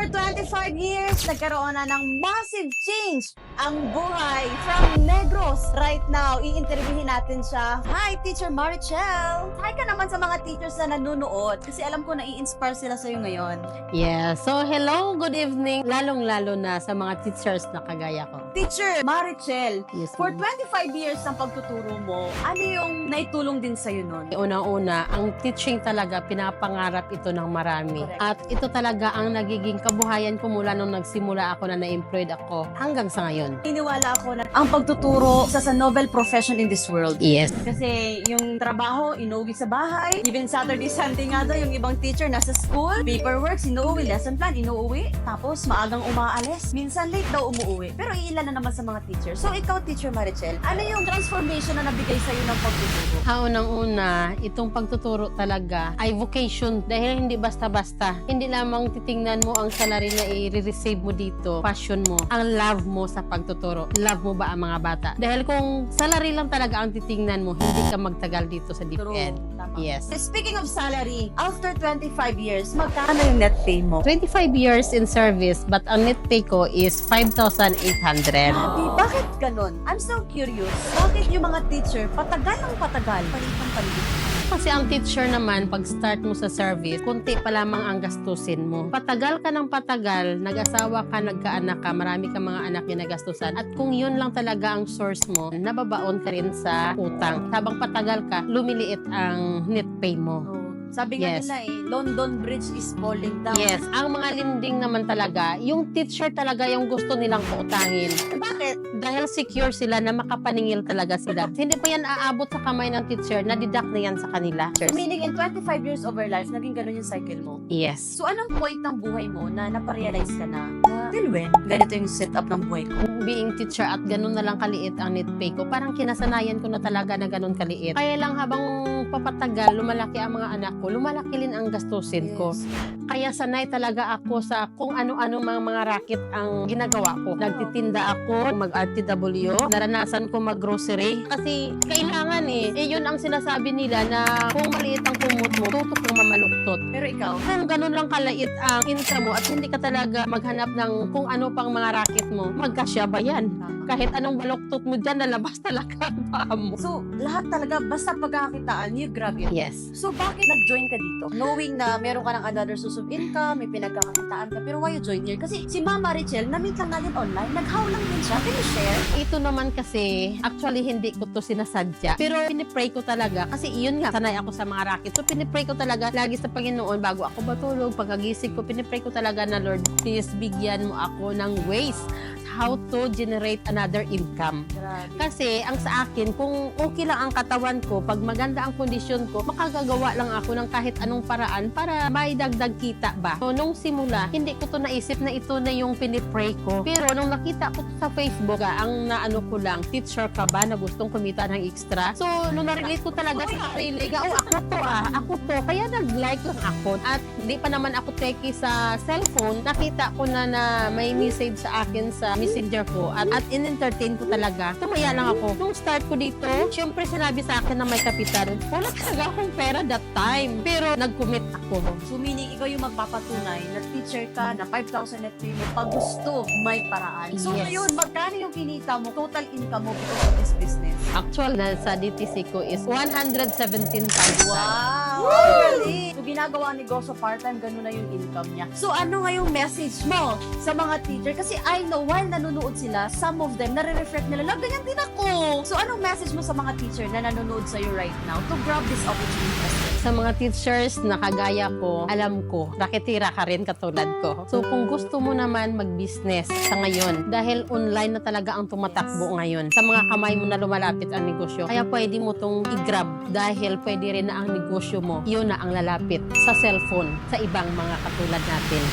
After 25 years, nagkaroon na ng massive change ang buhay from Negros. Right now, i-interviewin natin siya. Hi, Teacher Marichel! Hi ka naman sa mga teachers na nanonood kasi alam ko na i-inspire sila sa'yo ngayon. Yeah, so hello, good evening, lalong-lalo na sa mga teachers na kagaya ko. Teacher Marichel, Yes, for ma'am. 25 years ng pagtuturo mo, ano yung naitulong din sa'yo nun? Unang-una, ang teaching talaga, pinapangarap ito ng marami. Correct. At ito talaga ang nagiging kabuhayan ko mula nung nagsimula ako na na-employed ako hanggang sa ngayon. Iniwala ako na ang pagtuturo sa noble profession in this world. Yes. Kasi yung trabaho, inuwi sa bahay. Even Saturday, Sunday nga daw, yung ibang teacher nasa school. Paperwork, inuuwi. Lesson plan, inuuwi. Tapos, maagang umaalis. Minsan late daw umuuwi. Pero iilan na naman sa mga teacher. So, ikaw, Teacher Marichel, ano yung transformation na nabigay sa'yo ng pagtuturo? Unang-una, itong pagtuturo talaga ay vocation dahil hindi basta-basta. Hindi lamang titingnan mo ang salary na i-receive mo dito, passion mo, ang love mo sa pagtuturo. Love mo ba ang mga bata? Dahil kung salary lang talaga ang titingnan mo, hindi ka magtagal dito sa deep end. Tama. Yes. Speaking of salary, after 25 years, magkano yung net pay mo? 25 years in service, but ang net pay ko is 5,800. Grabe, bakit ganun? I'm so curious. Bakit yung mga teacher, patagal ang patagal? Palitang-palit. Kasi ang teacher naman, pag start mo sa service, kunti pa lamang ang gastusin mo. Patagal ka ng patagal, nag-asawa ka, nagkaanak ka, marami ka mga anak na gastusan. At kung yun lang talaga ang source mo, nababaon ka rin sa utang. Habang patagal ka, lumiliit ang net pay mo. Sabi nga Yes. nila London Bridge is falling down. Yes, ang mga linding naman talaga, yung teacher talaga yung gusto nilang pautangin. Bakit? Dahil secure sila na makapaningil talaga sila. Hindi pa yan aabot sa kamay ng teacher, na-deduct na yan sa kanila. Meaning in 25 years of our life, naging ganun yung cycle mo. Yes. So anong point ng buhay mo na naparealize ka na till when? Ganito yung setup ng buhay ko. Being teacher at ganun na lang kaliit ang net pay ko, parang kinasanayan ko na talaga na ganun kaliit. Kaya lang habang papatagal, lumalaki ang mga anak ko, lumalaki rin ang gastusin ko. Kaya sanay talaga ako sa kung ano-ano mga racket ang ginagawa ko. Nagtitinda ako, mag-RTW, naranasan ko mag-grocery. Kasi kailangan yun ang sinasabi nila na kung maliit ang kumot mo, tutok ang mamaluktot. Pero ikaw, Kung ganun lang kalait ang income mo at hindi ka talaga maghanap ng kung ano pang mga racket mo, magkasya ba yan? Kahit anong baluktot mo dyan, nalabas talaga ang paa mo. so lahat talaga, basta pagkakitaan, you grab it. Yes. So bakit nag-join ka dito? Knowing na meron ka ng another source of income, may pinagkakakitaan ka, pero why you join here? Kasi si Mama Richel, na-meet lang natin online, nag-how lang din siya. Can you share? Ito naman kasi, actually hindi ko to sinasadya. Pero pinipray ko talaga, kasi iyon nga, sanay ako sa mga racket. So pinipray ko talaga, lagi sa Panginoon, bago ako matulog, pagkagising ko, pinipray ko talaga na, Lord, please bigyan mo ako ng ways how to generate another income. Grabe. Kasi ang sa akin, kung okay lang ang katawan ko, pag maganda ang kondisyon ko, makagagawa lang ako ng kahit anong paraan para may dagdag kita ba. So, nung simula, hindi ko to naisip na ito na yung pinipray ko. Pero nung nakita ko to sa Facebook, ang naano ko lang, teacher ka ba na gustong kumita ng extra? So, nung na-relate ko talaga sa sarili, ako to. Kaya nag-like lang ako. At hindi pa naman ako techie sa cellphone, nakita ko na may message sa akin sa messenger ko at in-entertain ko talaga. Tumaya lang ako. Nung start ko dito, syempre sinabi sa akin na may kapital. Wala talaga akong pera that time. Pero nag-commit ako. So meaning, ikaw yung magpapatunay na teacher ka, na 5,000 net pay mo, pag gusto, may paraan. So Yes. ngayon, magkano yung kinita mo, total income mo because of this business? Actual na sa DTC ko is 117,000. Wow! Really? So ginagawa ni Goso part-time, ganun na yung income niya. So ano nga yung message mo sa mga teacher? Kasi I know, while nanonood sila, some of them, nare-reflect nila, ganyan din ako. So anong message mo sa mga teacher na nanonood sa'yo right now to grab this opportunity? Sa mga teachers na kagaya ko, alam ko, raketira ka rin katulad ko. So kung gusto mo naman mag-business sa ngayon, dahil online na talaga ang tumatakbo ngayon, sa mga kamay mo na lumalapit ang negosyo, kaya pwede mo tong i-grab dahil pwede rin na ang negosyo mo, yun na ang lalapit sa cellphone, sa ibang mga katulad natin.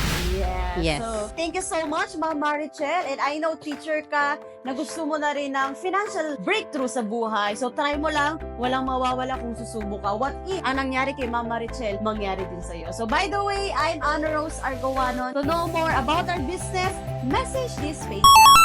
Yes. So, thank you so much, Ma'am Marichel. And I know, teacher ka, na gusto mo na rin ng financial breakthrough sa buhay. So, try mo lang. Walang mawawala kung susubok ka. What if ang nangyari kay Ma'am Marichel, mangyari din sa'yo. So, by the way, I'm Ana Rose Argoano. To know more about our business, message this page now.